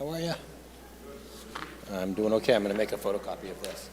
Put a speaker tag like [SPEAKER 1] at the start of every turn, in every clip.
[SPEAKER 1] How are you? I'm doing okay. I'm going to make a photocopy of this.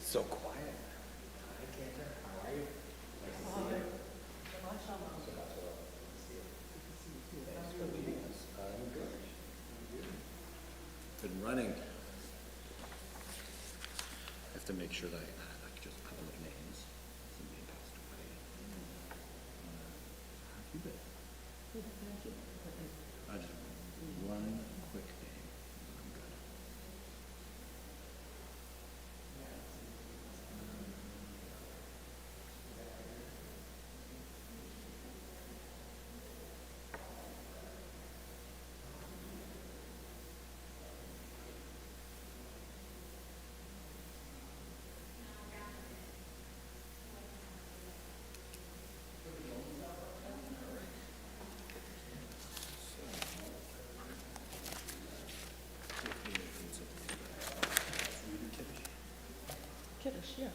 [SPEAKER 1] So quiet. Hi, Cantor. How are you? Nice to see you. Thanks for meeting us. I'm good. Been running. I have to make sure that I like just public names. Somebody passed away. How have you been? Just one quick name. I'm good.
[SPEAKER 2] Kiddush, yeah.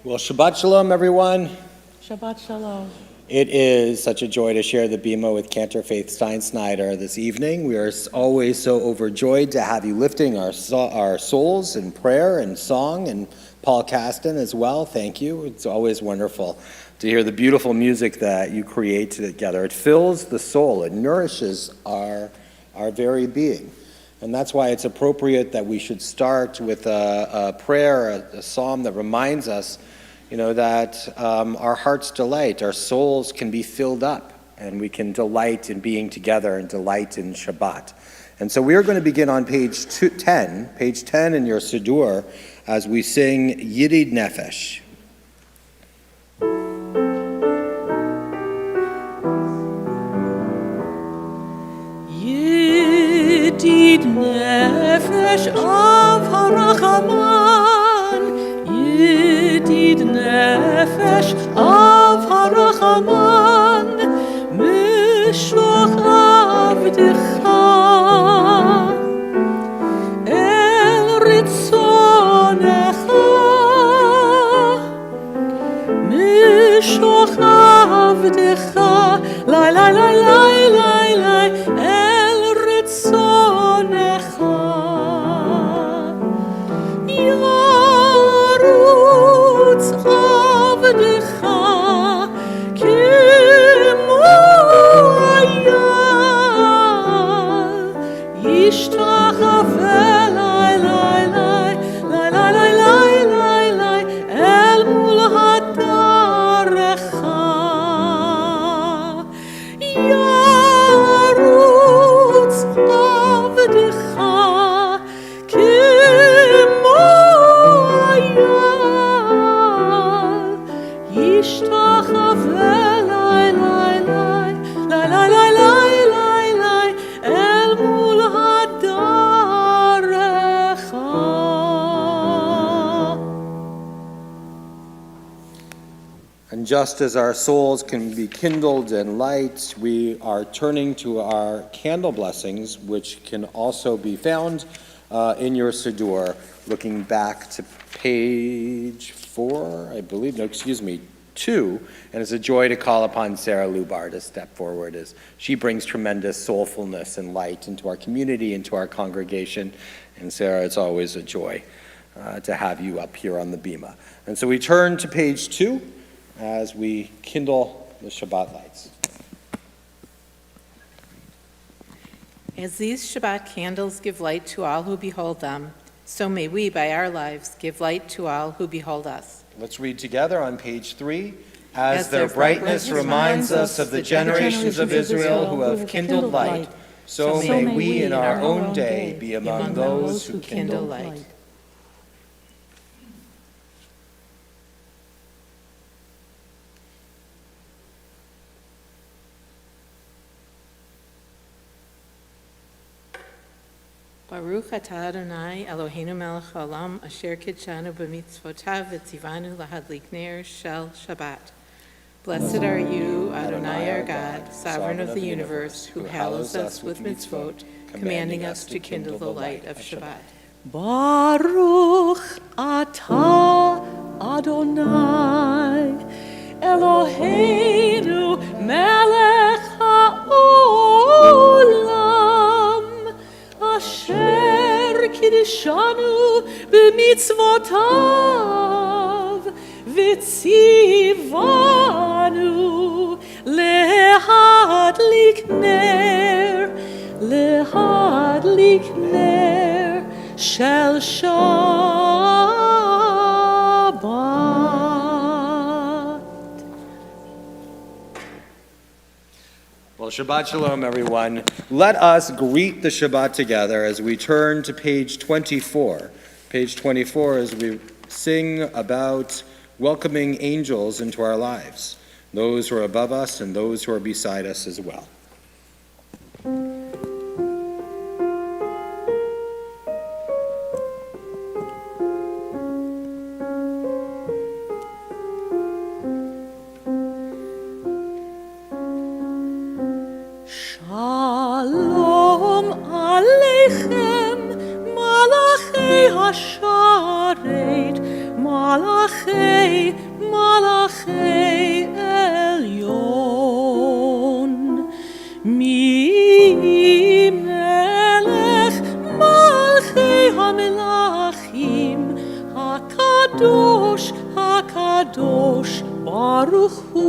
[SPEAKER 1] Well, Shabbat Shalom, everyone.
[SPEAKER 2] Shabbat Shalom.
[SPEAKER 1] It is such a joy to share the Bima with Cantor Faith Stein-Snyder this evening. We are always so overjoyed to have you lifting our souls in prayer and song, and Paul Caston as well. Thank you. It's always wonderful to hear the beautiful music that you create together. It fills the soul. It nourishes our very being. And that's why it's appropriate that we should start with a prayer, a psalm that reminds us that our heart's delight, our souls can be filled up, and we can delight in being together and delight in Shabbat. And so we are going to begin on page 10 in your Siddur, as we sing Yidid Nefesh.
[SPEAKER 2] Yidid Nefesh av harachaman, Yidid Nefesh av harachaman, Mishoch avdecha el ritzonecha, Mishoch avdecha, lai lai lai lai lai lai el ritzonecha. Yarutz avdecha kemo ayal, yishtachave lai lai lai lai lai lai lai lai lai el mul hadarecha. Yarutz avdecha kemo ayal, yishtachave lai lai lai lai lai lai lai lai lai el mul hadarecha.
[SPEAKER 1] And just as our souls can be kindled in light, we are turning to our candle blessings, which can also be found in your Siddur, looking back to page 4, I believe, 2. And it's a joy to call upon Sarah Lubar to step forward, as she brings tremendous soulfulness and light into our community, into our congregation. And Sarah, it's always a joy to have you up here on the Bima. And so we turn to page 2 as we kindle the Shabbat lights.
[SPEAKER 3] As these Shabbat candles give light to all who behold them, so may we, by our lives, give light to all who behold us.
[SPEAKER 1] Let's read together on page 3. As their brightness reminds us of the generations of Israel who have kindled light, so may we in our own day be among those who kindle light.
[SPEAKER 3] Baruch atah Adonai Eloheinu melech haolam asher kidshanu b'mitzvotav v'tzivanu lahadlik ner shel Shabbat. Blessed are you, Adonai our God, sovereign of the universe, who hallows us with mitzvot, commanding us to kindle the light of Shabbat.
[SPEAKER 2] Baruch atah Adonai Eloheinu melech haolam asher kidshanu b'mitzvotav v'tzivanu lehadlik ner shel Shabbat.
[SPEAKER 1] Well, Shabbat Shalom, everyone. Let us greet the Shabbat together as we turn to page 24. Page 24 as we sing about welcoming angels into our lives, those who are above us and those who are beside us as well.
[SPEAKER 2] Shalom Aleichem, Malachei Hasharet, Malachei HaKadosh, HaKadosh, Baruch Hu.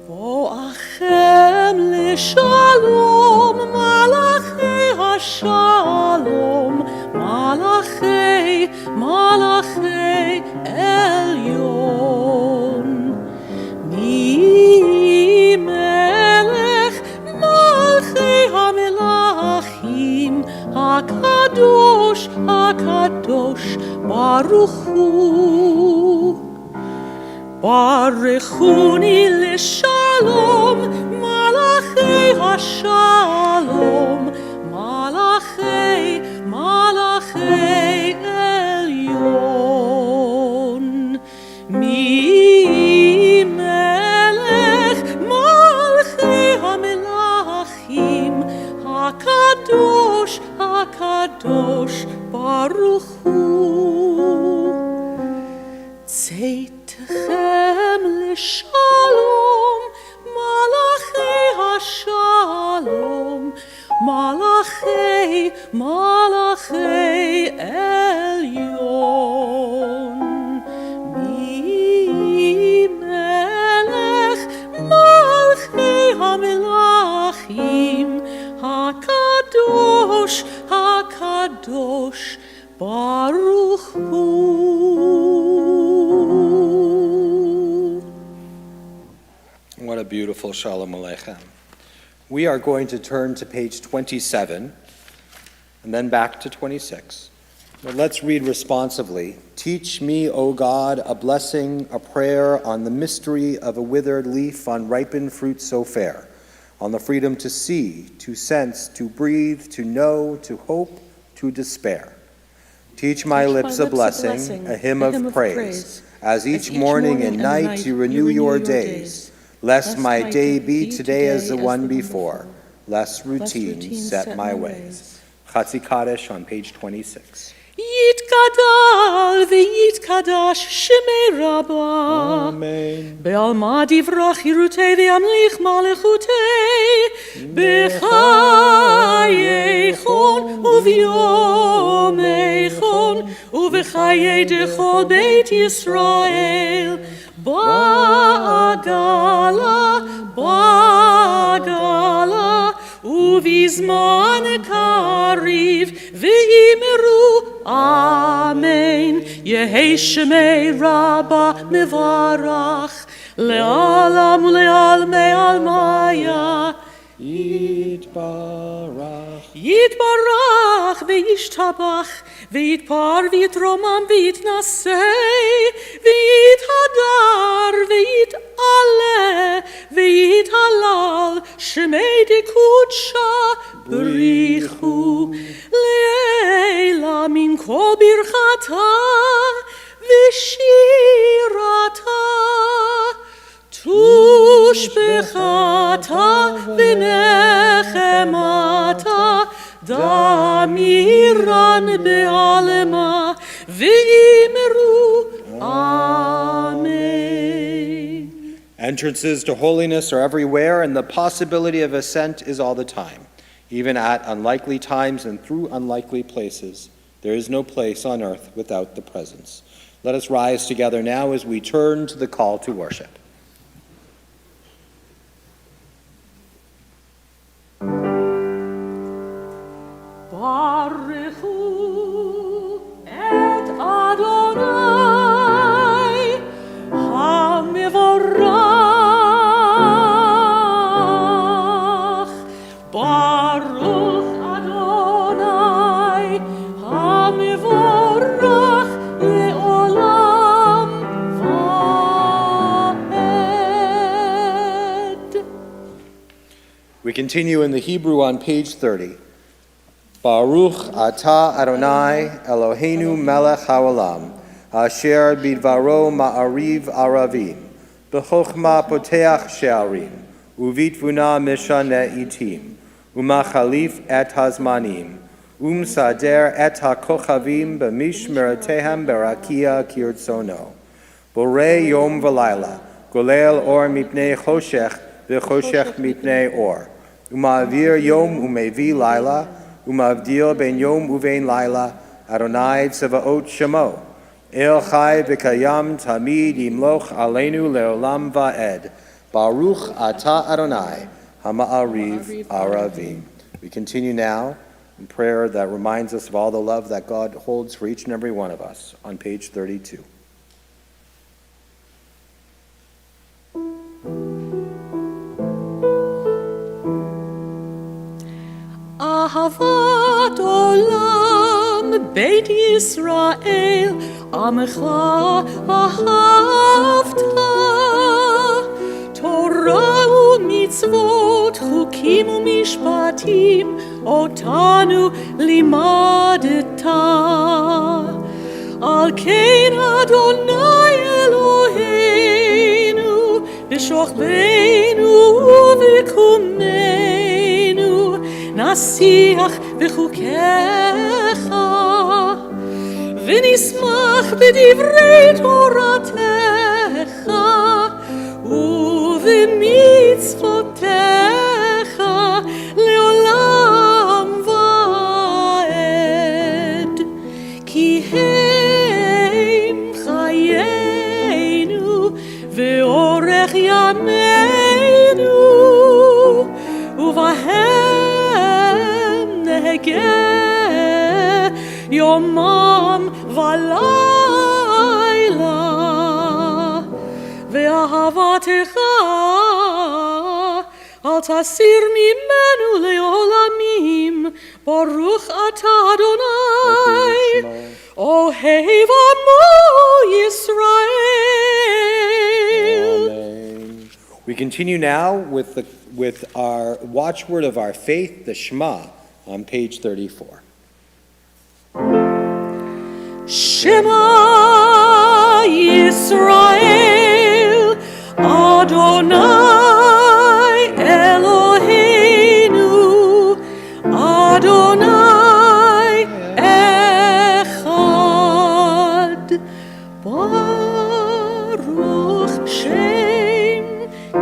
[SPEAKER 2] Bo'achem leShalom, Malachei HaShalom, Malachei, Malachei Elyon. Mi melech Malchei HaMelachim, HaKadosh, HaKadosh, Baruch Hu. Barichuni leShalom, Malachei HaShalom, Malachei, Malachei Elyon. Mi melech Malchei HaMelachim, HaKadosh, HaKadosh, Baruch Hu. Tzeitchem leShalom, Malachei HaShalom, Malachei, Malachei Elyon. Mi melech Malchei HaMelachim, HaKadosh, HaKadosh, Baruch Hu.
[SPEAKER 1] What a beautiful Shalom Aleichem. We are going to turn to page 27 and then back to 26. But let's read responsively. Teach me, O God, a blessing, a prayer on the mystery of a withered leaf, on ripened fruit so fair, on the freedom to see, to sense, to breathe, to know, to hope, to despair. Teach my lips a blessing, a hymn of praise, as each morning and night you renew your days. Lest my day be today as the one before, less routine set my ways. Chatzi Kaddish on page 26.
[SPEAKER 2] Yitgadal v'yitkadash shemei Rabbah.
[SPEAKER 1] Amen.
[SPEAKER 2] Be'alma divrach yirutei v'yamlich malechutei. B'chayeichon u'v'yomeichon u'v'chayei dechol Beit Yisrael. Ba'agala, ba'agala, u'vizman kariv v'yimeru. Amen. Yehei shemei Rabbah mevarach le'alam u'le'almei almaya.
[SPEAKER 1] Yitbarach.
[SPEAKER 2] Yitbarach ve'yishtabach ve'yitpar ve'yitromam ve'yitnasei ve'yithadar ve'yit'aleh ve'yithalal shemei dekudsha b'richu le'ela min kol birchata ve'shirata tushbechata v'nechemata damiran be'alema v'imeru. Amen.
[SPEAKER 1] Entrances to holiness are everywhere, and the possibility of ascent is all the time. Even at unlikely times and through unlikely places, there is no place on earth without the presence. Let us rise together now as we turn to the call to worship.
[SPEAKER 2] Baruchu et Adonai HaMevorach. Baruch Adonai HaMevorach le'olam va'ed.
[SPEAKER 1] We continue in the Hebrew on page 30. Baruch atah Adonai Eloheinu melech haolam, asher bidvaro ma'ariv aravim, b'chochma poteach she'arim, uvitvuna mishane itim, umachalif et hazmanim, sader et hakochavim b'mishmeratehem berakia kirtzono. Borei yom v'layla, golel or mipnei choshech v'choshech mipnei or, uma'avir yom umevi layla, Umavdil ben yom uvein laila, Adonai Tzevaot Shemo. El Chai V'Kayam Tamid Yimloch Aleinu Leolam Va'ed. Baruch Atah Adonai Hama'ariv Aravim. We continue now in prayer that reminds us of all the love that God holds for each and every one of us on page 32.
[SPEAKER 2] Ahavat olam Beit Yisrael Amecha ahavta Torah u'mitzvot chukim u'mishpatim Otanu limadeta Al kein Adonai Eloheinu B'shochbeinu u'v'kumenu Nasiach v'chukecha V'nismach b'divrei Toratecha U'v'mitzvotecha Leolam va'ed Ki heim chayenu Ve'orech yameinu U'vahem nehegeh Yomam v'layla Ve'ahavatecha Al tasir mimenu leolamim Baruch atah Adonai Ohev amo Yisrael.
[SPEAKER 1] Amen. We continue now with our watchword of our faith, the Shema, on page 34.
[SPEAKER 2] Shema Yisrael Adonai Eloheinu Adonai Echad Baruch Shem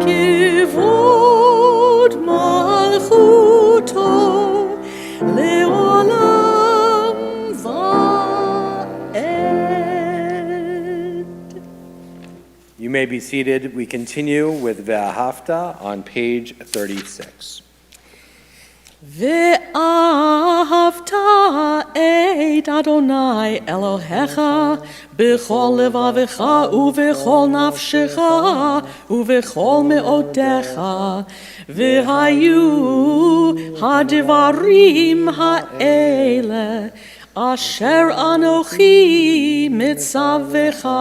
[SPEAKER 2] Kivod Malchuto Leolam Va'ed.
[SPEAKER 1] You may be seated. We continue with Ve'ahavta on page 36.
[SPEAKER 2] Ve'ahavta et Adonai Elohecha b'chol levavecha u'v'chol nafshecha u'v'chol me'odecha v'hayu hadivarim ha'ele asher anochi mitzavecha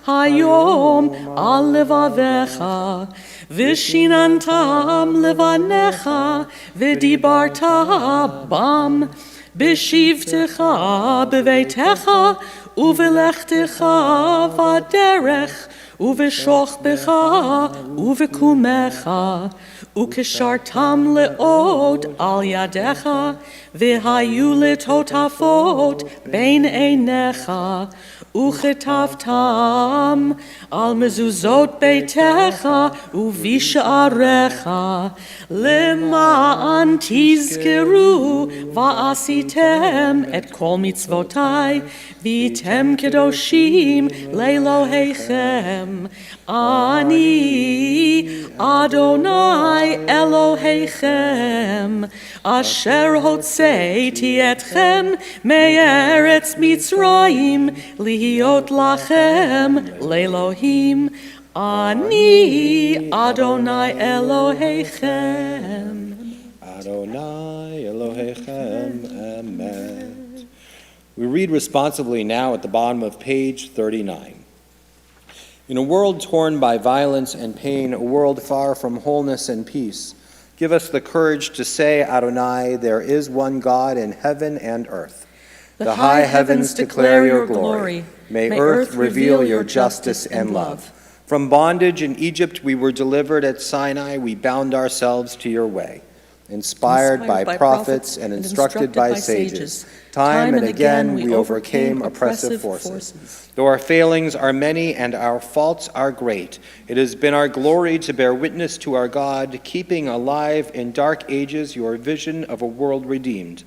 [SPEAKER 2] hayom al levavecha Vishinantam levanecha v'dibarta bam b'shivtecha b'veitecha uvelechtecha v'derech uv'shochbecha uv'kumecha ukeshartam leod al yadecha v'hayu letotafot bein einecha Uchetavtam al mezuzot beitecha uvisharecha lema'an tizkeru va'asitem et kol mitzvotai v'item kedoshim le'elohechem ani Adonai Elohechem asher hotzeiti etchem me'eretz Mitzrayim Lihiot lachem le'Elohim ani Adonai Elohechem.
[SPEAKER 1] Adonai Elohechem, Amen. We read responsibly now at the bottom of page 39. In a world torn by violence and pain, a world far from wholeness and peace, give us the courage to say, Adonai, there is one God in heaven and earth. The high heavens declare your glory. May earth reveal your justice and love. From bondage in Egypt we were delivered at Sinai. We bound ourselves to your way. Inspired by prophets and instructed by sages, time and again we overcame oppressive forces. Though our failings are many and our faults are great, it has been our glory to bear witness to our God, keeping alive in dark ages your vision of a world redeemed.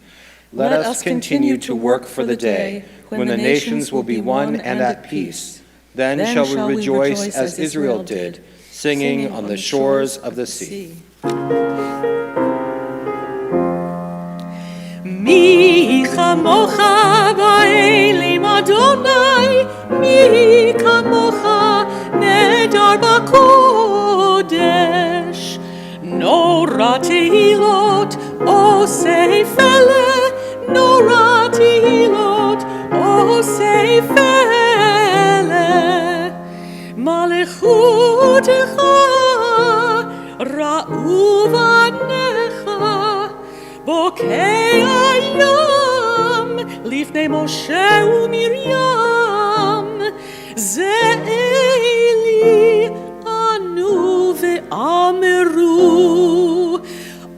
[SPEAKER 1] Let us continue to work for the day when the nations will be one and at peace. Then shall we rejoice as Israel did, singing on the shores of the sea.
[SPEAKER 2] Mi chamocha ba'elim Adonai, mi kamocha nedar b'kodesh. Nora tehilot osei fele, nora tehilot osei fele. Malechutecha ra'u v'necha, bokei ayam lifnei Moshe u'Miriam. Ze eli anu ve'ameru,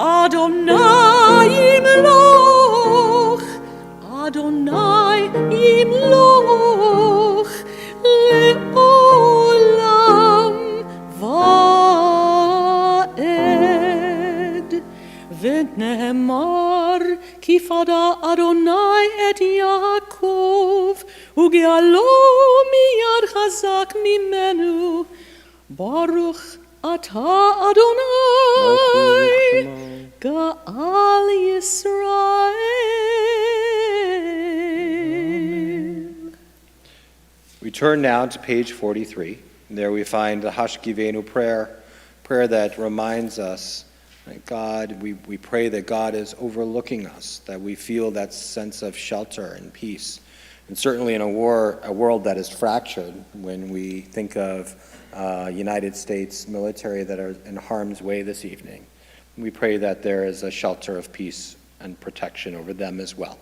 [SPEAKER 2] Adonai yimloch, Adonai yimloch le'olam va'ed. V'nehemar ki fada Adonai et Yaakov, uge'alo miyad chazak mimenu. Baruch ata Adonai, Ga'al Yisrael.
[SPEAKER 1] We turn now to page 43. There we find the Hashkivenu prayer that reminds us that God, we pray that God is overlooking us, that we feel that sense of shelter and peace. And certainly in a world that is fractured, when we think of United States military that are in harm's way this evening, we pray that there is a shelter of peace and protection over them as well.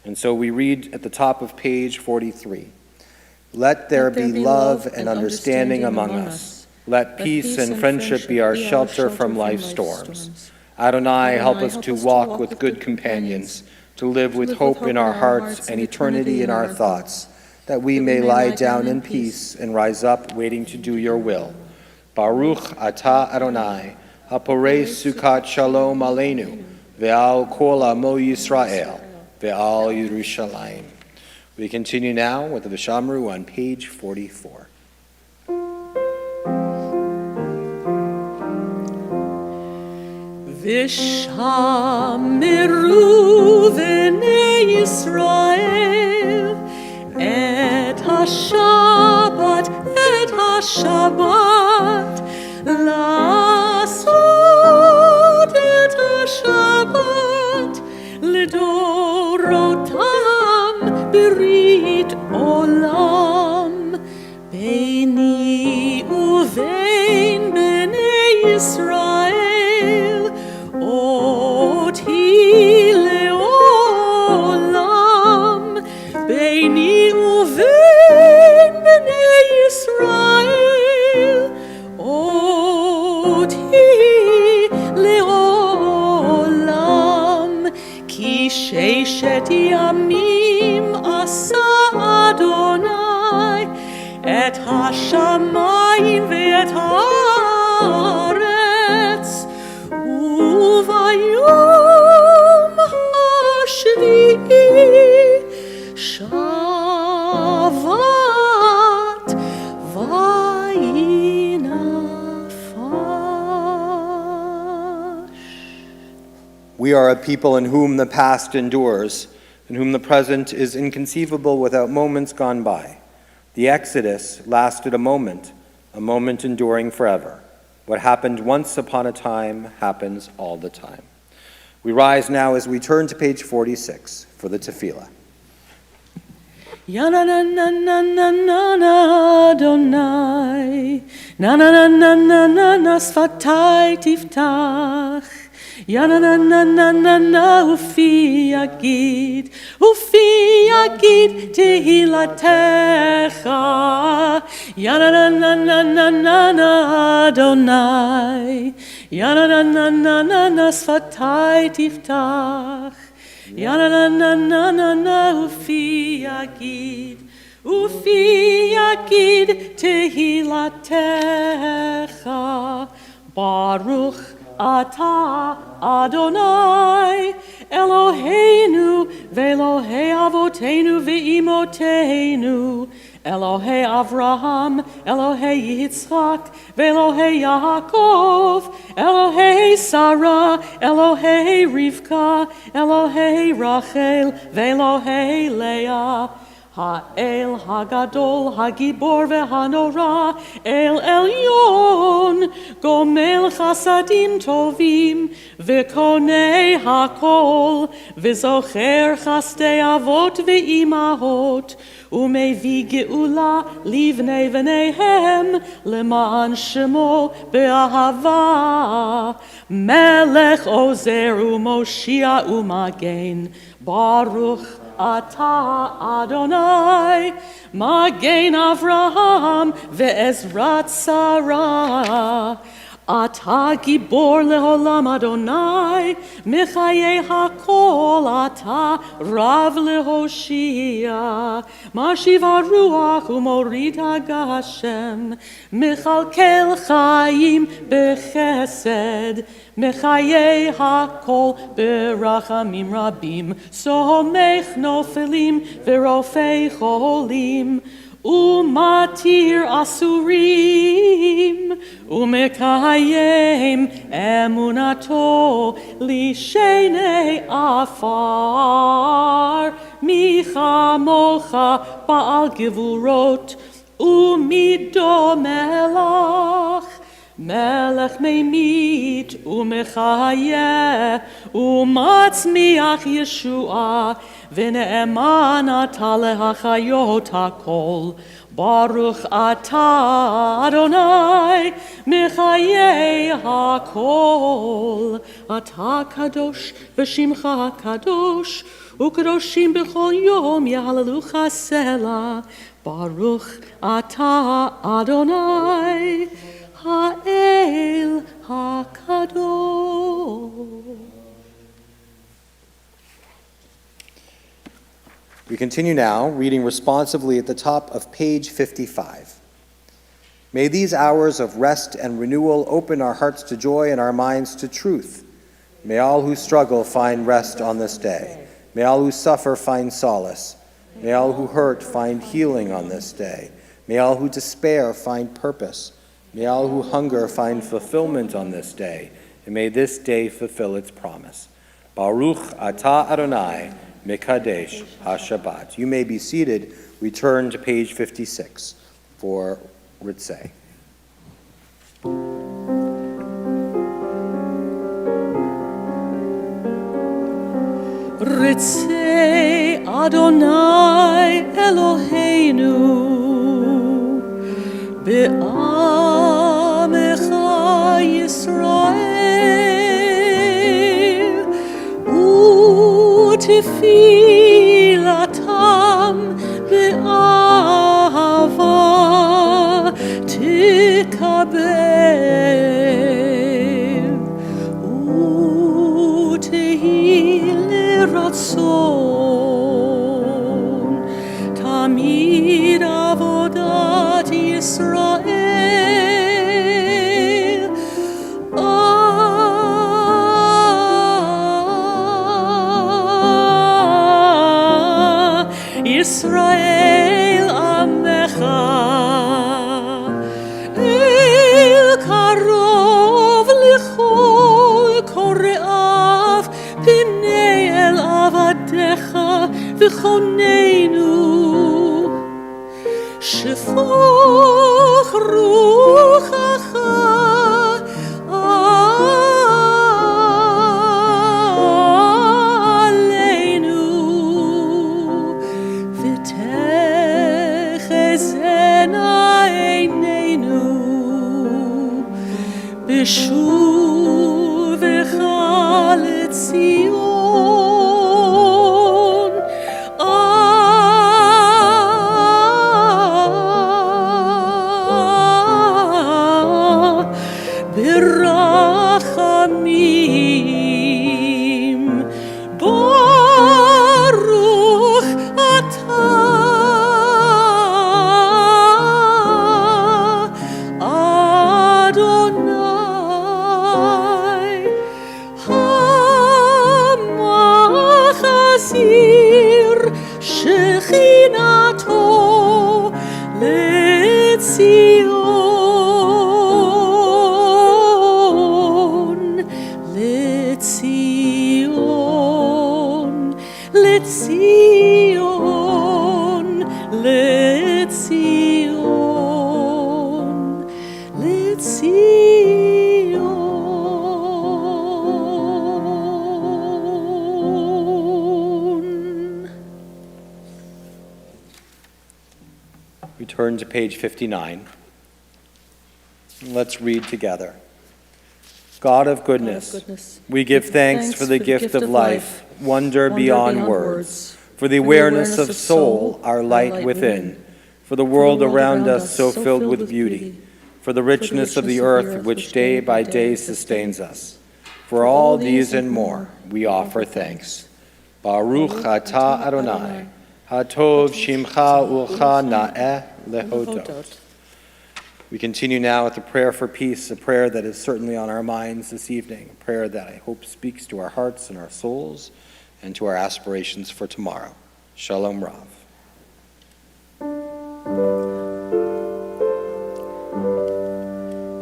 [SPEAKER 1] And so we read at the top of page 43, "Let there be love and understanding among us. Let peace and friendship be our shelter from life's storms. Adonai, help us to walk with good companions, to live with hope in our hearts and eternity in our thoughts, that we may lie down in peace and rise up waiting to do your will. Baruch atah Adonai, haporei sukat shalom aleinu, ve'al kol amo Yisrael, ve'al Yerushalayim." We continue now with the Vishamru on page 44.
[SPEAKER 2] Vishameru v'nei Yisrael et ha-Shabbat, lasot et ha-Shabbat, lidorotam berit olam, beini uvein b'nei Yisrael, oti leolam, beini uvein b'nei Yisrael, oti leolam, ki sheishet yamim asa Adonai, et hashamayim ve'et haaretz, uvayom hashvi'i shavat vayinafash.
[SPEAKER 1] We are a people in whom the past endures, in whom the present is inconceivable without moments gone by. The Exodus lasted a moment enduring forever. What happened once upon a time happens all the time. We rise now as we turn to page 46 for the tefillah.
[SPEAKER 2] Ya na na na na na na na Adonai, na na na na na na na sfatai tiftach. Ya na na na na na na ufi yagid tehilatecha. Ya na na na na na na na Adonai, ya na na na na na na sfatai tiftach. Ya na na na na na na ufi yagid tehilatecha. Baruch atah Adonai Eloheinu ve'Elohei avotenu ve'imotenu, Elohei Avraham, Elohei Yitzchak, ve'Elohei Yaakov, Elohei Sarah, Elohei Rivka, Elohei Rachel, ve'Elohei Leah. Ha'el Hagadol, Hagibor ve'Hanora, El Elyon, Gomel Chasadim Tovim, Ve'konei Hakol, Ve'zocher Chastei Avot ve'imahot, Umevi Geula Livnei V'neihem, Leman Shemo Be'ahava, Melech Ozer U'Moshia U'Magen, Baruch Ata Adonai, Magen Avraham ve'Ezrat Sarah. Ata Gibor leholam Adonai, Mechaye hakol Ata Rav lehoshia. Mashiv haruach umorid hagashem, Mechalkel chayim bechesed, Mechaye hakol berachamim rabim, Somech nofelim verofei cholim, Umatir asurim, Umekayem emunato lishenei afar, Micha mocha baal gevurot, Umido melach, Melech meimit umechayeh, umatzmiach Yeshua, v'ne'eman ata lehachayot hakol. Baruch ata Adonai, mechayeh hakol. Ata kadosh v'shimcha kadosh, ukadoshim b'chol yom yahalelucha selah. Baruch ata Adonai, Ha'el HaKadosh.
[SPEAKER 1] We continue now, reading responsively at the top of page 55. May these hours of rest and renewal open our hearts to joy and our minds to truth. May all who struggle find rest on this day. May all who suffer find solace. May all who hurt find healing on this day. May all who despair find purpose. May all who hunger find fulfillment on this day, and may this day fulfill its promise. Baruch atah Adonai, Mekadesh HaShabbat. You may be seated. We turn to page 56 for Ritzeh.
[SPEAKER 2] Ritzeh Adonai Eloheinu Be'amecha Yisrael U'tefilatam be'ahava tikabel U'tehi l'ratzon tamid avodat Yisrael Yisrael Amecha El Karov L'chol Kore'av P'nei El Avadecha V'choneinu Shefoch Ruchacha Beshuvecha leTzion Berachamim Baruch atah Adonai Hato Letzion, Letzion, Letzion, Letzion, Letzion.
[SPEAKER 1] We turn to page 59. Let's read together. God of goodness, we give thanks for the gift of life, wonder beyond words, for the awareness of soul, our light within, for the world around us so filled with beauty, for the richness of the earth which day by day sustains us. For all these and more, we offer thanks. Baruch atah Adonai, hatov shimcha ulcha na'eh lehodot. We continue now with the prayer for peace, a prayer that is certainly on our minds this evening, a prayer that I hope speaks to our hearts and our souls and to our aspirations for tomorrow. Shalom Rav.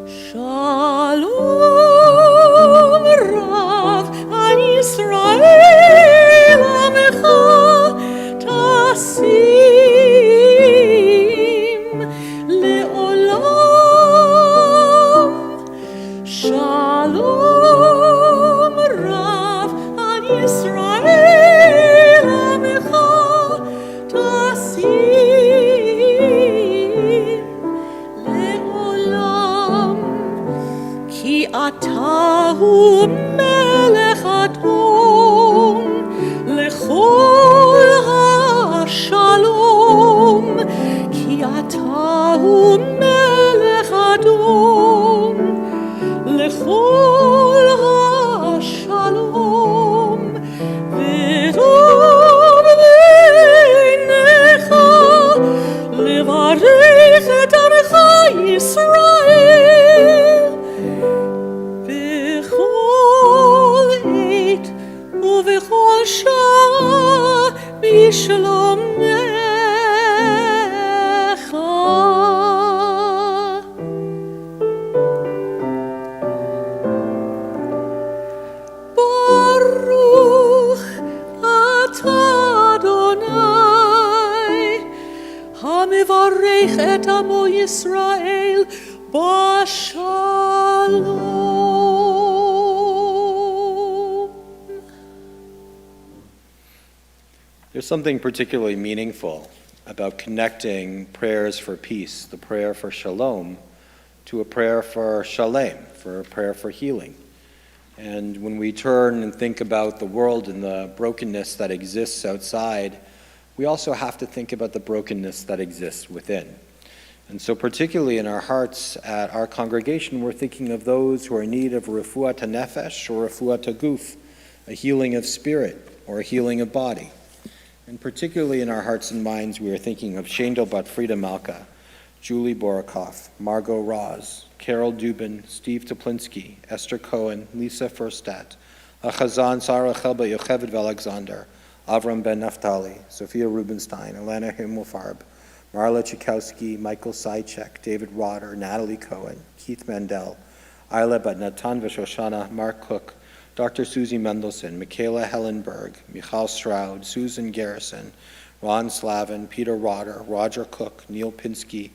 [SPEAKER 2] Shalom Rav al Yisrael Amecha Tasim Le'olam. Shalom Rav al Yisrael Amecha Tasim Le'olam. Ki atahu melech adon lechol ha'shalom. Ki atahu melech adon lechol ha'shalom. V'tov b'einecha levarech et amecha Yisrael. B'chol עת ובכל שעה בשלומך. ברוך אתה אדוני המברך את עמו ישראל בשלום.
[SPEAKER 1] There's something particularly meaningful about connecting prayers for peace, the prayer for shalom, to a prayer for shalem, for a prayer for healing. And when we turn and think about the world and the brokenness that exists outside, we also have to think about the brokenness that exists within. And so particularly in our hearts at our congregation, we're thinking of those who are in need of refuat hanefesh or refuat haguf, a healing of spirit or a healing of body. And particularly in our hearts and minds, we are thinking of Shendel Bat Frida Malka, Julie Borokoff, Margot Roz, Carol Dubin, Steve Toplinsky, Esther Cohen, Lisa Furstadt, Achazan Sarah Chelba Yocheved Alexander, Avram Ben Naftali, Sophia Rubenstein, Elena Himmelfarb, Marla Chikowski, Michael Sychek, David Rotter, Natalie Cohen, Keith Mandel, Isla Bat Natan Veshoshana, Mark Cook, Dr. Susie Mendelson, Michaela Hellenberg, Michal Stroud, Susan Garrison, Ron Slavin, Peter Rotter, Roger Cook, Neil Pinsky,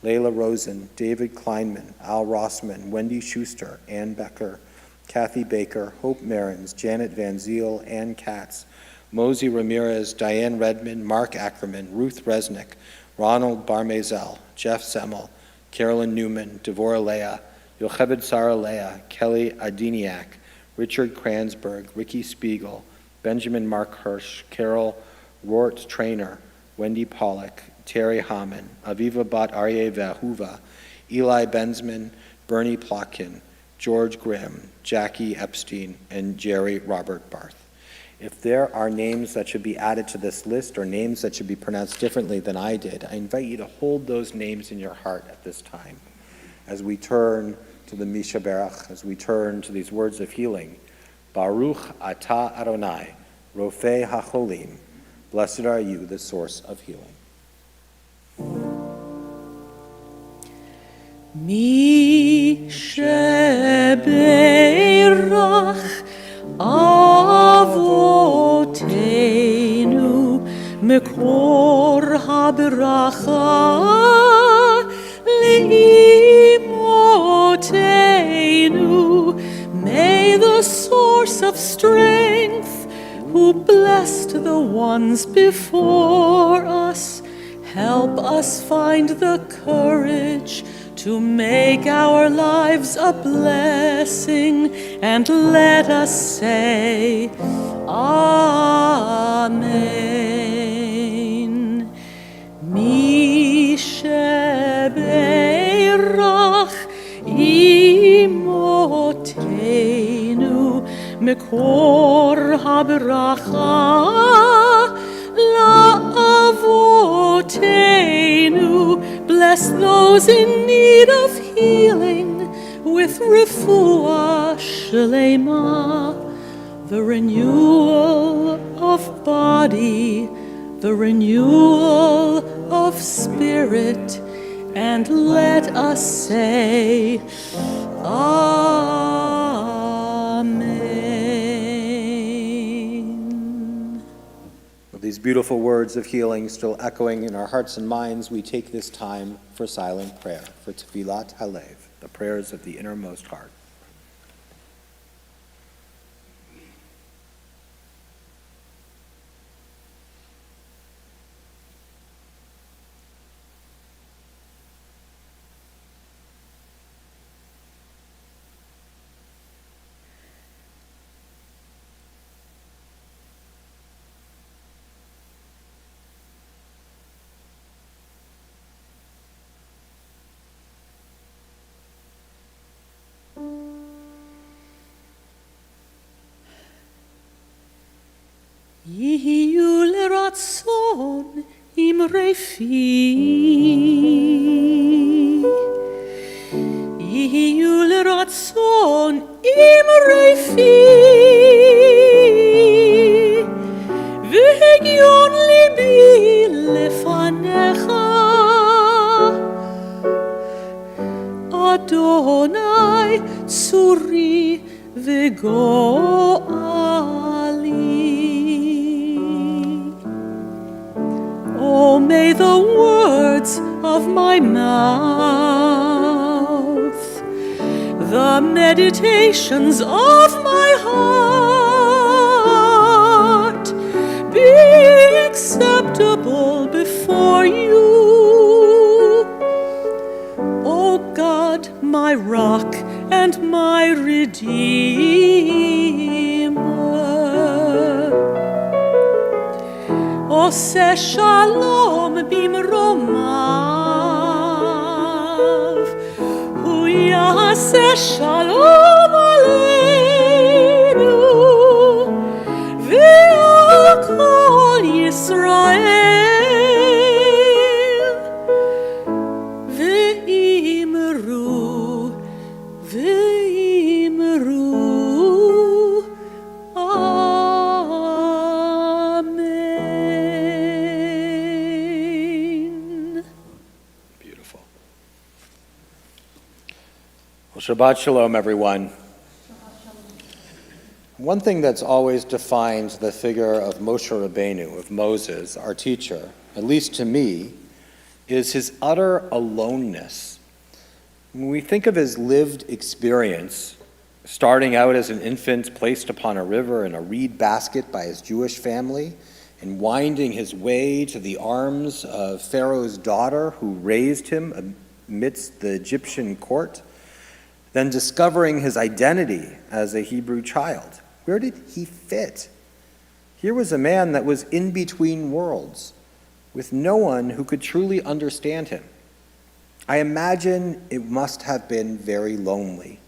[SPEAKER 1] Layla Rosen, David Kleinman, Al Rossman, Wendy Schuster, Ann Becker, Kathy Baker, Hope Marins, Janet Van Ziel, Ann Katz, Mosey Ramirez, Diane Redmond, Mark Ackerman, Ruth Resnick, Ronald Barmazel, Jeff Semmel, Carolyn Newman, Devorah Leah, Yocheved Sarah Leah, Kelly Adiniak, Richard Kransberg, Ricky Spiegel, Benjamin Mark Hirsch, Carol Rort Trainer, Wendy Pollack, Terry Hamann, Aviva Bat Aryeh Vahuva, Eli Benzman, Bernie Plotkin, George Grimm, Jackie Epstein, and Jerry Robert Barth. If there are names that should be added to this list or names that should be pronounced differently than I did, I invite you to hold those names in your heart at this time as we turn to the Misha Berach, as we turn to these words of healing. Baruch atah Adonai, Rofei HaCholim. Blessed are you, the source of healing.
[SPEAKER 2] Mi shebeirach Avotenu mekor habracha leimotenu. May the source of strength, who blessed the ones before us, help us find the courage to make our lives a blessing, and let us say, Amen. Mi shebeirach imotenu mekor habracha la'avotenu. Bless those in need of healing with refuah shlema, the renewal of body, the renewal of spirit, and let us say, Amen.
[SPEAKER 1] With these beautiful words of healing still echoing in our hearts and minds, we take this time for silent prayer, for Tefillat Halev, the prayers of the innermost heart.
[SPEAKER 2] Yihiyu leratzon imrei fi, Yihiyu leratzon imrei fi, v'hegyon libi lefanecha, Adonai tzuri v'go'ali. Oh, may the words of my mouth, the meditations of my heart be acceptable before you, O God, my rock and my redeemer. Oseh shalom bimromav, hu yaseh shalom aleinu, ve'al kol Yisrael, ve'imru, Amen.
[SPEAKER 1] Beautiful. Well, Shabbat Shalom, everyone. One thing that's always defined the figure of Moshe Rabbeinu, of Moses, our teacher, at least to me, is his utter aloneness. When we think of his lived experience, starting out as an infant placed upon a river in a reed basket by his Jewish family, and winding his way to the arms of Pharaoh's daughter who raised him amidst the Egyptian court, then discovering his identity as a Hebrew child. Where did he fit? Here was a man that was in between worlds, with no one who could truly understand him. I imagine it must have been very lonely.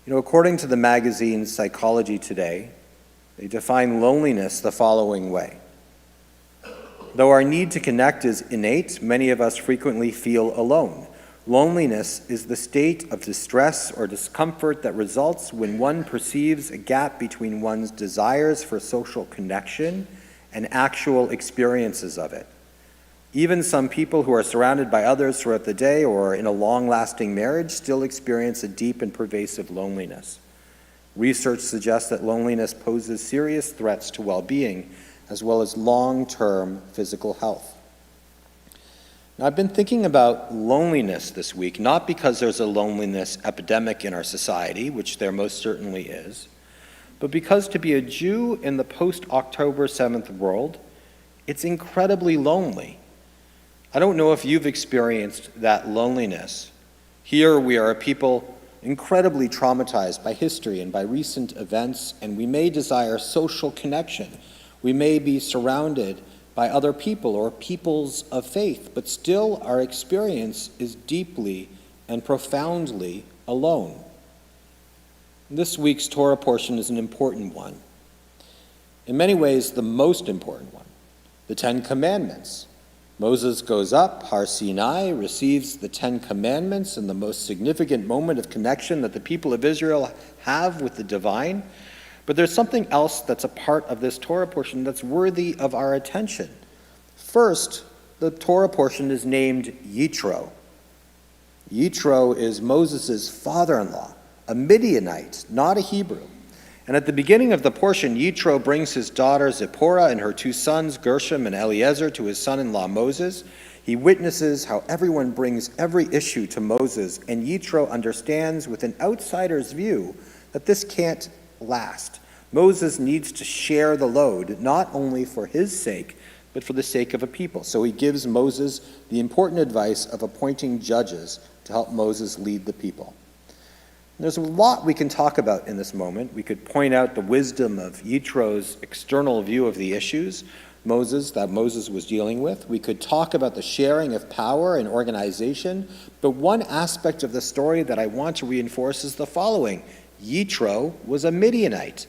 [SPEAKER 1] According to the magazine Psychology Today, they define loneliness the following way. Though our need to connect is innate, many of us frequently feel alone. Loneliness is the state of distress or discomfort that results when one perceives a gap between one's desires for social connection and actual experiences of it. Even some people who are surrounded by others throughout the day or in a long-lasting marriage still experience a deep and pervasive loneliness. Research suggests that loneliness poses serious threats to well-being as well as long-term physical health. Now, I've been thinking about loneliness this week, not because there's a loneliness epidemic in our society, which there most certainly is, but because to be a Jew in the post-October 7th world, it's incredibly lonely. I don't know if you've experienced that loneliness. Here we are a people incredibly traumatized by history and by recent events, and we may desire social connection. We may be surrounded by other people or peoples of faith, but still our experience is deeply and profoundly alone. This week's Torah portion is an important one. In many ways, the most important one, the Ten Commandments. Moses goes up Har Sinai, receives the Ten Commandments in the most significant moment of connection that the people of Israel have with the divine. But there's something else that's a part of this Torah portion that's worthy of our attention. First, the Torah portion is named Yitro. Yitro is Moses' father-in-law, a Midianite, not a Hebrew. And at the beginning of the portion, Yitro brings his daughter Zipporah and her two sons, Gershom and Eliezer, to his son-in-law Moses. He witnesses how everyone brings every issue to Moses, and Yitro understands with an outsider's view that this can't last. Moses needs to share the load, not only for his sake, but for the sake of a people. So he gives Moses the important advice of appointing judges to help Moses lead the people. There's a lot we can talk about in this moment. We could point out the wisdom of Yitro's external view of the issues that Moses was dealing with. We could talk about the sharing of power and organization, but one aspect of the story that I want to reinforce is the following. Yitro was a Midianite,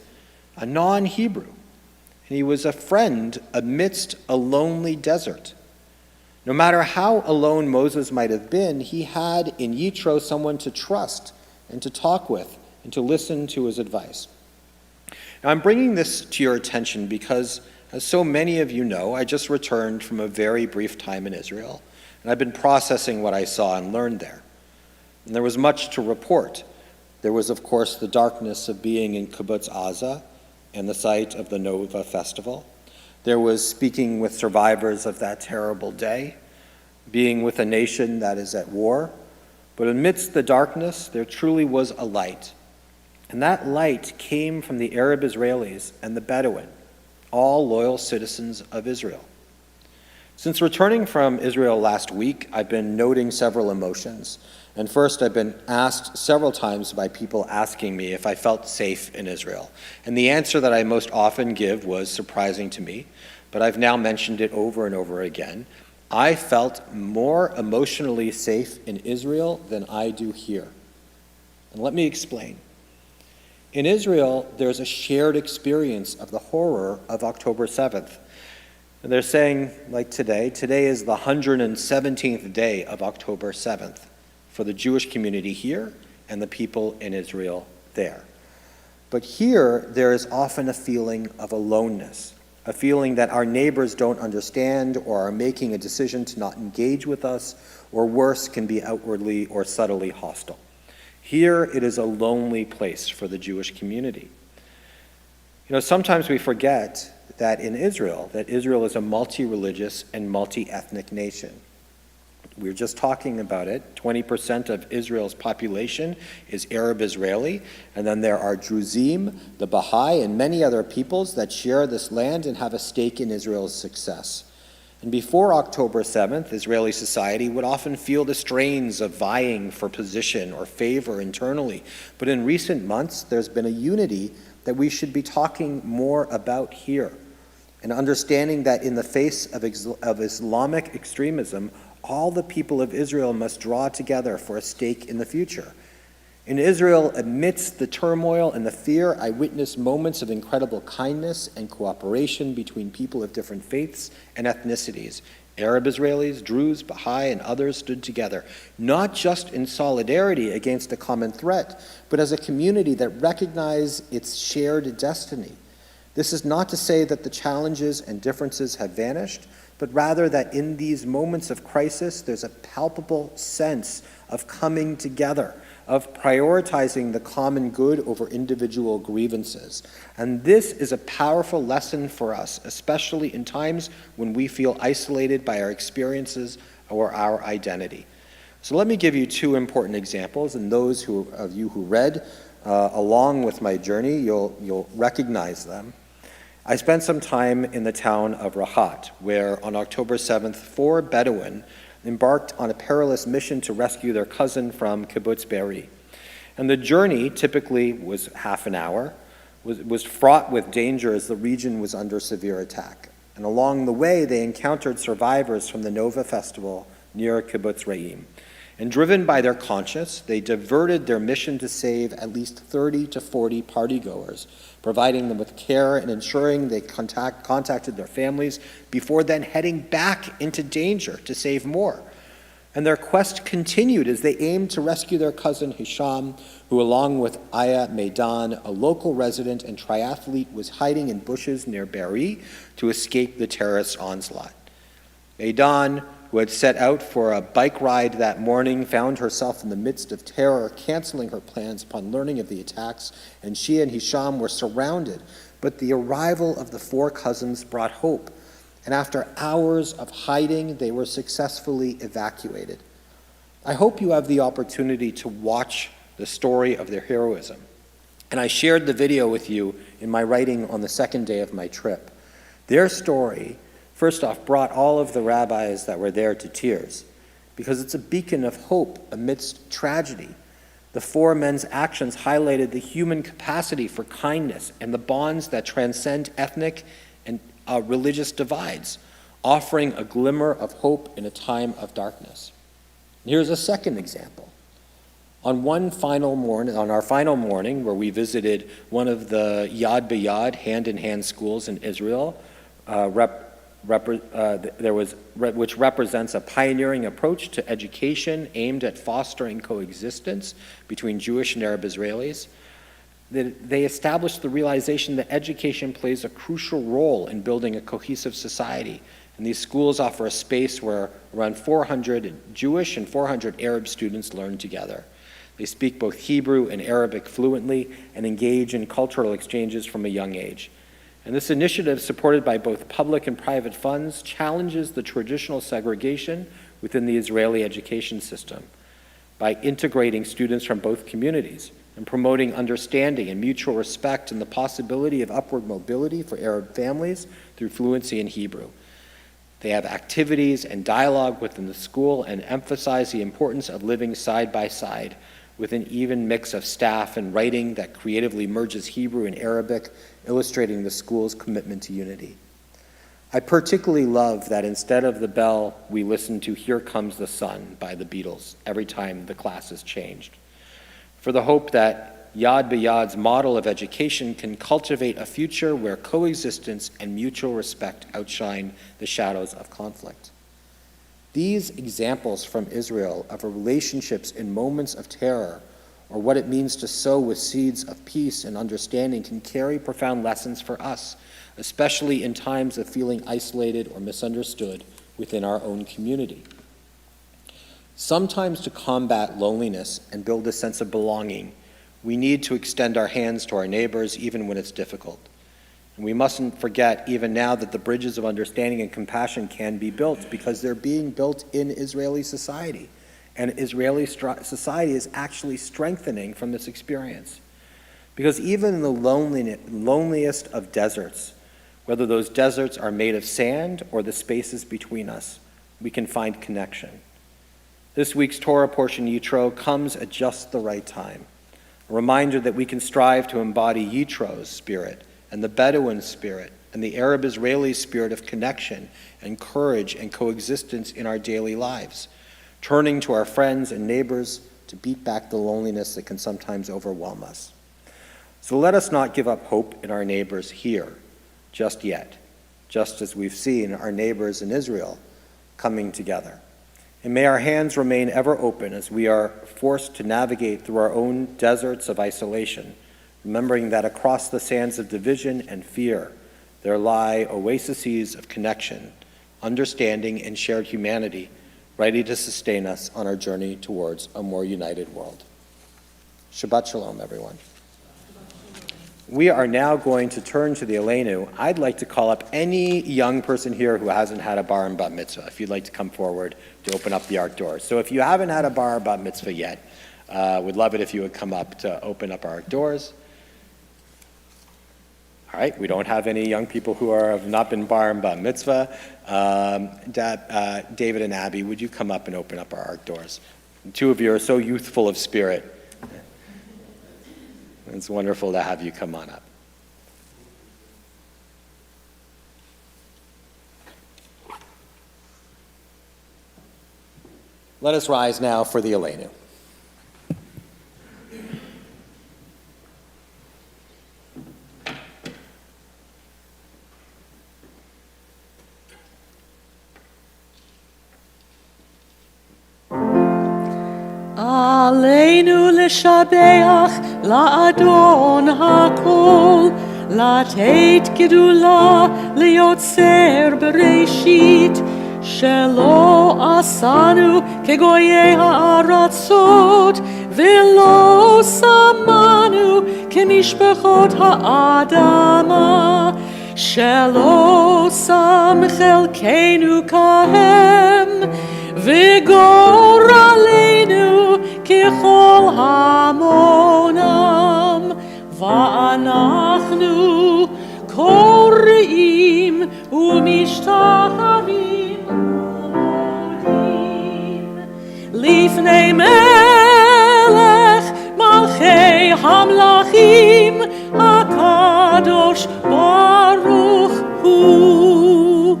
[SPEAKER 1] a non-Hebrew, and he was a friend amidst a lonely desert. No matter how alone Moses might have been, he had in Yitro someone to trust and to talk with and to listen to his advice. Now, I'm bringing this to your attention because, as so many of you know, I just returned from a very brief time in Israel, and I've been processing what I saw and learned there. And there was much to report. There was, of course, the darkness of being in Kibbutz Aza and the site of the Nova Festival. There was speaking with survivors of that terrible day, being with a nation that is at war. But amidst the darkness, there truly was a light. And that light came from the Arab Israelis and the Bedouin, all loyal citizens of Israel. Since returning from Israel last week, I've been noting several emotions. And first, I've been asked several times by people asking me if I felt safe in Israel. And the answer that I most often give was surprising to me, but I've now mentioned it over and over again. I felt more emotionally safe in Israel than I do here. And let me explain. In Israel, there's a shared experience of the horror of October 7th. And they're saying, like today is the 117th day of October 7th for the Jewish community here and the people in Israel there. But here, there is often a feeling of aloneness. A feeling that our neighbors don't understand or are making a decision to not engage with us, or worse, can be outwardly or subtly hostile. Here, it is a lonely place for the Jewish community. Sometimes we forget that Israel is a multi-religious and multi-ethnic nation. We were just talking about it. 20% of Israel's population is Arab Israeli, and then there are Druzim, the Baha'i, and many other peoples that share this land and have a stake in Israel's success. And before October 7th, Israeli society would often feel the strains of vying for position or favor internally. But in recent months, there's been a unity that we should be talking more about here, and understanding that in the face of Islamic extremism, all the people of Israel must draw together for a stake in the future. In Israel, amidst the turmoil and the fear, I witnessed moments of incredible kindness and cooperation between people of different faiths and ethnicities. Arab Israelis, Druze, Baha'i, and others stood together, not just in solidarity against a common threat, but as a community that recognized its shared destiny. This is not to say that the challenges and differences have vanished, but rather that in these moments of crisis, there's a palpable sense of coming together, of prioritizing the common good over individual grievances. And this is a powerful lesson for us, especially in times when we feel isolated by our experiences or our identity. So let me give you two important examples, and those of you who read along with my journey, you'll recognize them. I spent some time in the town of Rahat, where on October 7th, 4 Bedouin embarked on a perilous mission to rescue their cousin from Kibbutz Be'eri. And the journey typically was half an hour, was fraught with danger as the region was under severe attack. And along the way, they encountered survivors from the Nova Festival near Kibbutz Re'im. And driven by their conscience, they diverted their mission to save at least 30 to 40 partygoers, providing them with care and ensuring they contacted their families before then heading back into danger to save more. And their quest continued as they aimed to rescue their cousin Hisham, who along with Aya Meidan, a local resident and triathlete, was hiding in bushes near Be'eri to escape the terrorist onslaught. Meidan, who had set out for a bike ride that morning, found herself in the midst of terror, canceling her plans upon learning of the attacks, and she and Hisham were surrounded. But the arrival of the 4 cousins brought hope, and after hours of hiding, they were successfully evacuated. I hope you have the opportunity to watch the story of their heroism. And I shared the video with you in my writing on the second day of my trip. Their story, first off, brought all of the rabbis that were there to tears, because it's a beacon of hope amidst tragedy. The 4 men's actions highlighted the human capacity for kindness and the bonds that transcend ethnic and religious divides, offering a glimmer of hope in a time of darkness. And here's a second example. On our final morning, where we visited one of the Yad B'Yad, hand-in-hand schools in Israel, which represents a pioneering approach to education aimed at fostering coexistence between Jewish and Arab Israelis. They established the realization that education plays a crucial role in building a cohesive society. And these schools offer a space where around 400 Jewish and 400 Arab students learn together. They speak both Hebrew and Arabic fluently and engage in cultural exchanges from a young age. And this initiative, supported by both public and private funds, challenges the traditional segregation within the Israeli education system by integrating students from both communities and promoting understanding and mutual respect and the possibility of upward mobility for Arab families through fluency in Hebrew. They have activities and dialogue within the school and emphasize the importance of living side by side with an even mix of staff and writing that creatively merges Hebrew and Arabic, illustrating the school's commitment to unity. I particularly love that instead of the bell, we listen to Here Comes the Sun by the Beatles every time the class is changed. For the hope that Yad B'Yad's model of education can cultivate a future where coexistence and mutual respect outshine the shadows of conflict. These examples from Israel of relationships in moments of terror, or what it means to sow with seeds of peace and understanding, can carry profound lessons for us, especially in times of feeling isolated or misunderstood within our own community. Sometimes to combat loneliness and build a sense of belonging, we need to extend our hands to our neighbors even when it's difficult. And we mustn't forget even now that the bridges of understanding and compassion can be built because they're being built in Israeli society. And Israeli society is actually strengthening from this experience. Because even in the loneliest of deserts, whether those deserts are made of sand or the spaces between us, we can find connection. This week's Torah portion, Yitro, comes at just the right time. A reminder that we can strive to embody Yitro's spirit and the Bedouin spirit and the Arab-Israeli spirit of connection and courage and coexistence in our daily lives, turning to our friends and neighbors to beat back the loneliness that can sometimes overwhelm us. So let us not give up hope in our neighbors here just yet, just as we've seen our neighbors in Israel coming together. And may our hands remain ever open as we are forced to navigate through our own deserts of isolation, remembering that across the sands of division and fear, there lie oases of connection understanding, and shared humanity, ready to sustain us on our journey towards a more united world. Shabbat Shalom, everyone. We are now going to turn to the Aleinu. I'd like to call up any young person here who hasn't had a bar and bat mitzvah, if you'd like to come forward to open up the ark doors. So if you haven't had a bar or bat mitzvah yet, we'd love it if you would come up to open up our ark doors. All right, we don't have any young people who have not been bar and bat mitzvah. David and Abby, would you come up and open up our ark doors? The two of you are so youthful of spirit. It's wonderful to have you come on up. Let us rise now for the Aleinu.
[SPEAKER 2] עלינו לשבח לאדון הכל, לתת גדולה ליוצר בראשית, שלא עשנו כגויי הארצות, ולא שמנו כמשפחות האדמה, שלא שם חלקנו כהם, וגורלנו ככל המונם, ואנחנו קוראים ומשתחווים ומודים לפני מלך מלכי המלכים הקדוש ברוך הוא.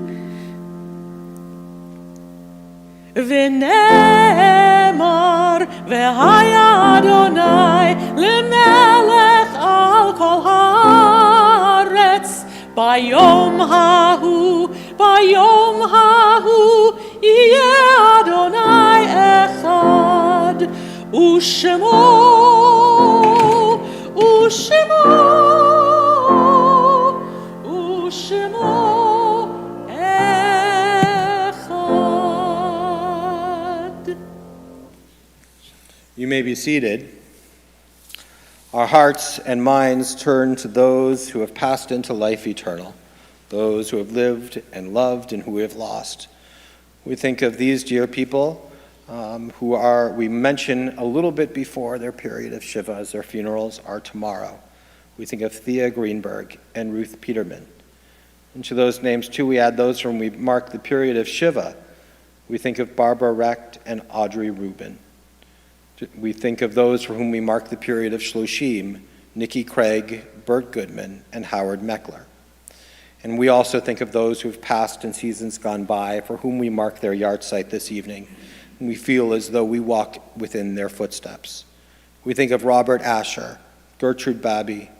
[SPEAKER 2] ונאמר והיה אדוני למלך על כל הארץ ביום ההוא יהיה אדוני אחד ושמו
[SPEAKER 1] You may be seated. Our hearts and minds turn to those who have passed into life eternal, those who have lived and loved and who we have lost. We think of these dear people we mention a little bit before their period of Shiva, as their funerals are tomorrow. We think of Thea Greenberg and Ruth Peterman. And to those names too, we add those from we mark the period of Shiva. We think of Barbara Recht and Audrey Rubin. We think of those for whom we mark the period of Shloshim, Nikki Craig, Bert Goodman, and Howard Meckler. And we also think of those who have passed in seasons gone by, for whom we mark their yahrzeit this evening. And we feel as though we walk within their footsteps. We think of Robert Asher, Gertrude Babby,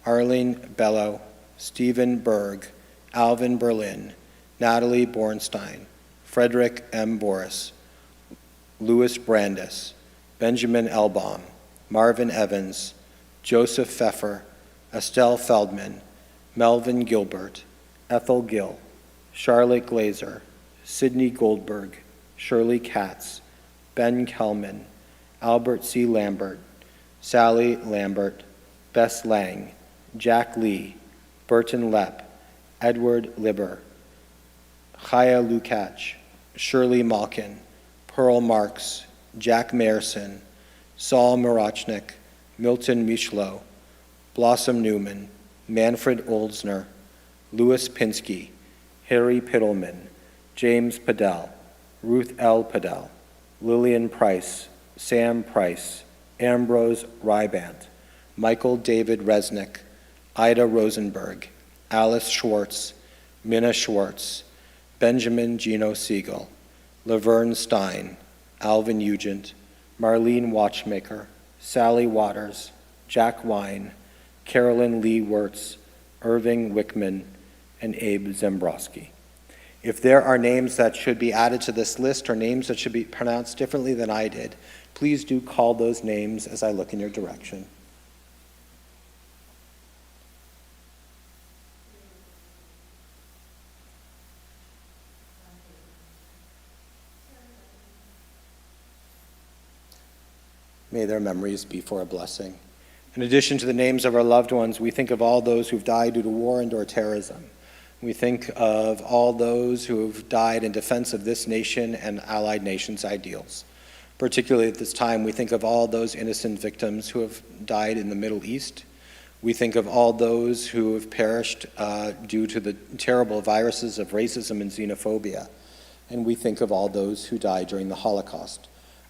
[SPEAKER 1] Arlene Bello, Stephen Berg, Alvin Berlin, Natalie Bornstein, Frederick M. Boris, Louis Brandis, Benjamin Elbaum, Marvin Evans, Joseph Pfeffer, Estelle Feldman, Melvin Gilbert, Ethel Gill, Charlotte Glazer, Sidney Goldberg, Shirley Katz, Ben Kelman, Albert C. Lambert, Sally Lambert, Bess Lang, Jack Lee, Burton Lepp, Edward Libber, Chaya Lukács, Shirley Malkin, Pearl Marks, Jack Mayerson, Saul Mirachnik, Milton Michlo, Blossom Newman, Manfred Oldsner, Louis Pinsky, Harry Piddleman, James Padell, Ruth L. Padell, Lillian Price, Sam Price, Ambrose Rybant, Michael David Resnick, Ida Rosenberg, Alice Schwartz, Minna Schwartz, Benjamin Gino Siegel, Laverne Stein, Alvin Ugent, Marlene Watchmaker, Sally Waters, Jack Wine, Carolyn Lee Wirtz, Irving Wickman, and Abe Zembrowski. If there are names that should be added to this list or names that should be pronounced differently than I did, please do call those names as I look in your direction. May their memories be for a blessing. In addition to the names of our loved ones, we think of all those who've died due to war and or terrorism. We think of all those who have died in defense of this nation and allied nations' ideals. Particularly at this time, we think of all those innocent victims who have died in the Middle East. We think of all those who have perished due to the terrible viruses of racism and xenophobia. And we think of all those who died during the Holocaust.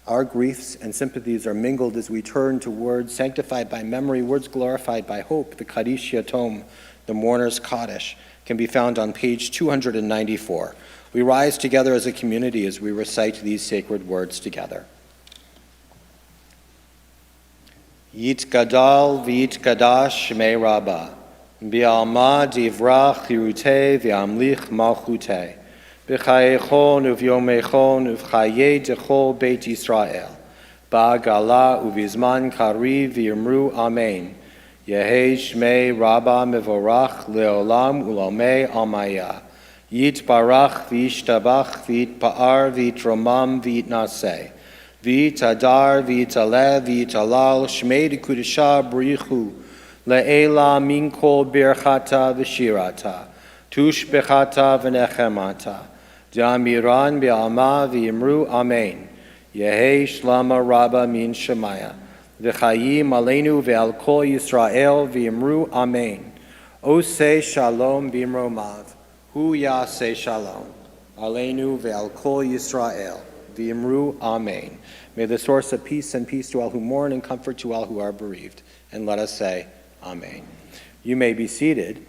[SPEAKER 1] Our griefs and sympathies are mingled as we turn to words sanctified by memory, words glorified by hope. The Kaddish Yatom, the mourner's Kaddish, can be found on page 294. We rise together as a community as we recite these sacred words together. Yit gadal v'yit kadash shmei Rabbah, bi'alma divrach chirutei v'amlich malchutei, b'chayechon uv'yomechon uv'chayei dechol beit Yisrael, ba'gala uv'izman kari v'yimru amen. Yehei shmei Rabbah mevorach leolam ulamei almaya. Yit barach v'yishtabach v'yitpa'ar v'yitromam v'yitnaseh. V'yitadar v'yitaleh v'yitalal shmei dekudesha b'richu le'ela min kol birchata v'shirata tush bechata v'nechemata d'amiran b'alma v'yimru amen. Yehei shlama Rabbah min shemaya v'chayim aleinu ve'al kol Yisrael v'yimru amen. Oseh shalom b'imromav hu yaseh shalom aleinu ve'al kol Yisrael v'yimru amen. May the source of peace send peace to all who mourn and comfort to all who are bereaved. And let us say, amen. You may be seated.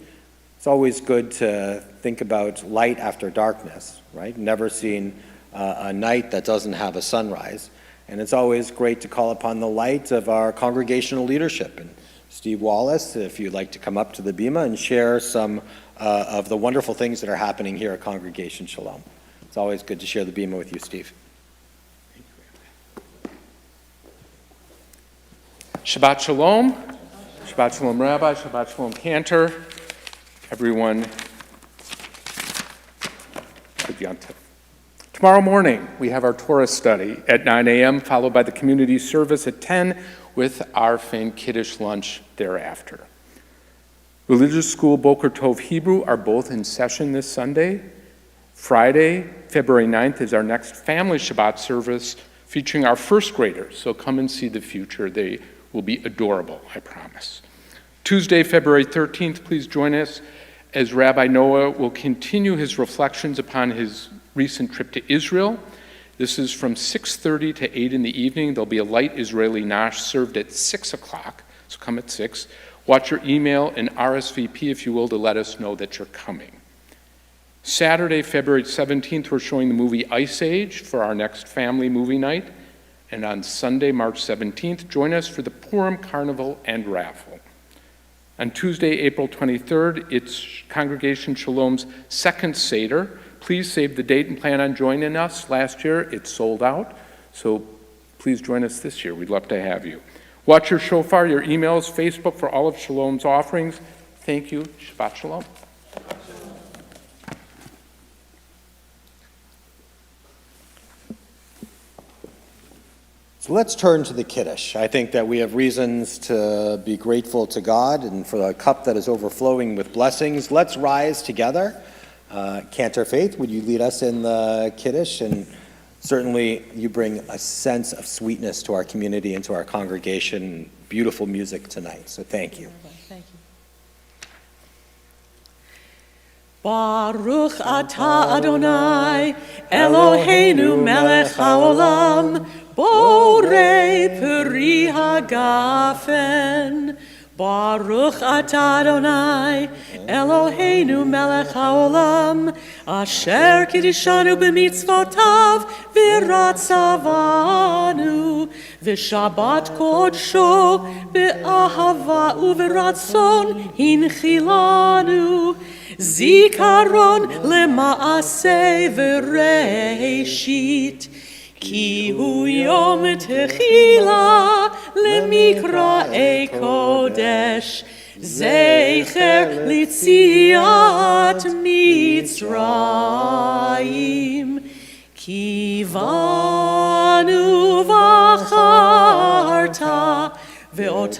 [SPEAKER 1] It's always good to think about light after darkness, right? Never seen a night that doesn't have a sunrise. And it's always great to call upon the light of our congregational leadership. And Steve Wallace, if you'd like to come up to the bima and share some of the wonderful things that are happening here at Congregation Shalom. It's always good to share the bima with you, Steve.
[SPEAKER 4] Shabbat Shalom. Shabbat Shalom Rabbi, Shabbat Shalom Cantor. Everyone, good yontif. Tomorrow morning, we have our Torah study at 9 a.m., followed by the community service at 10, with our famed Kiddush lunch thereafter. Religious School Boker Tov Hebrew are both in session this Sunday. Friday, February 9th, is our next family Shabbat service featuring our first graders, so come and see the future. They will be adorable, I promise. Tuesday, February 13th, please join us as Rabbi Noah will continue his reflections upon his recent trip to Israel. This is from 6:30 to 8 in the evening. There'll be a light Israeli nash served at 6 o'clock, so come at 6. Watch your email and RSVP, if you will, to let us know that you're coming. Saturday, February 17th, we're showing the movie Ice Age for our next family movie night. And on Sunday, March 17th, join us for the Purim Carnival and Raffle. On Tuesday, April 23rd, it's Congregation Shalom's second Seder. Please save the date and plan on joining us. Last year, it sold out, so please join us this year. We'd love to have you. Watch your shofar, your emails, Facebook for all of Shalom's offerings. Thank you. Shabbat Shalom.
[SPEAKER 1] So let's turn to the Kiddush. I think that we have reasons to be grateful to God and for the cup that is overflowing with blessings. Let's rise together. Cantor Faith, would you lead us in the Kiddush? And certainly you bring a sense of sweetness to our community and to our congregation. Beautiful music tonight, so thank you.
[SPEAKER 2] Thank you. Baruch atah Adonai, Eloheinu melech haolam, Borei peri hagafen. Baruch atah Adonai, Eloheinu melech haolam, Asher kiddushanu b'mitzvotav v'ratzavanu, v'shabbat kodsho be'ahava u'v'ratzon hinchilanu, zikaron lema'aseh v'reishit, Ki hu yom techila lemikra kodesh, zecher litziat Mitzrayim. Ki vanu v'acharta אתה ואותנו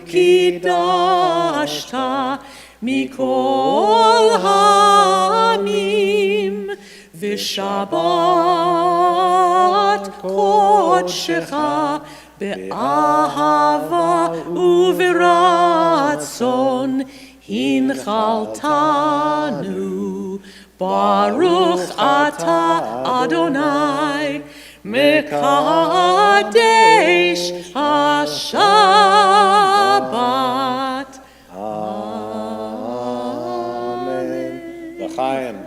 [SPEAKER 2] קידשת מכל העמים, ושבת קודשך באהבה וברצון הנחלתנו. ברוך אתה אדוני מקדש השבת.
[SPEAKER 1] Amen. L'chaim.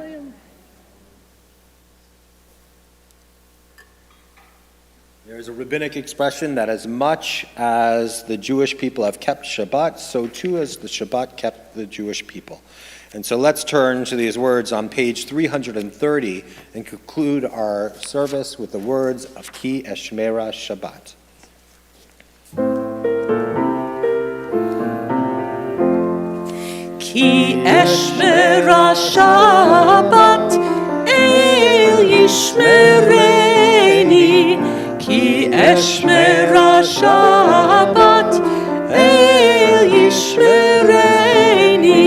[SPEAKER 1] There's a rabbinic expression that as much as the Jewish people have kept Shabbat, so too has the Shabbat kept the Jewish people. And so let's turn to these words on page 330 and conclude our service with the words of Ki Eshmera Shabbat.
[SPEAKER 2] Ki eshmera Shabbat el yishmereni, Ki eshmera Shabbat el yishmereni,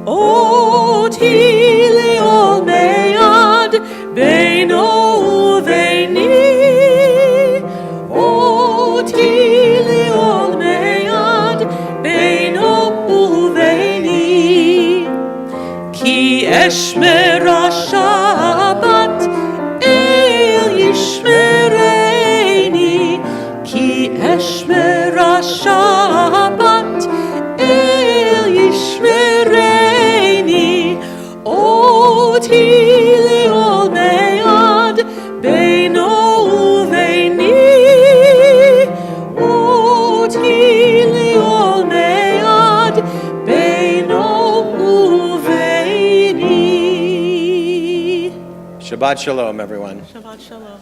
[SPEAKER 2] oti leol me'ad beino uveini, oti leol me'ad beino uveini, Ki eshmera Shabbat el yishmereni, Ki eshmera Shabbat el yishmereni, oti leol me'ad beino uveini, oti leol me'ad beino uveini.
[SPEAKER 1] Shabbat Shalom, everyone.
[SPEAKER 2] Shabbat Shalom.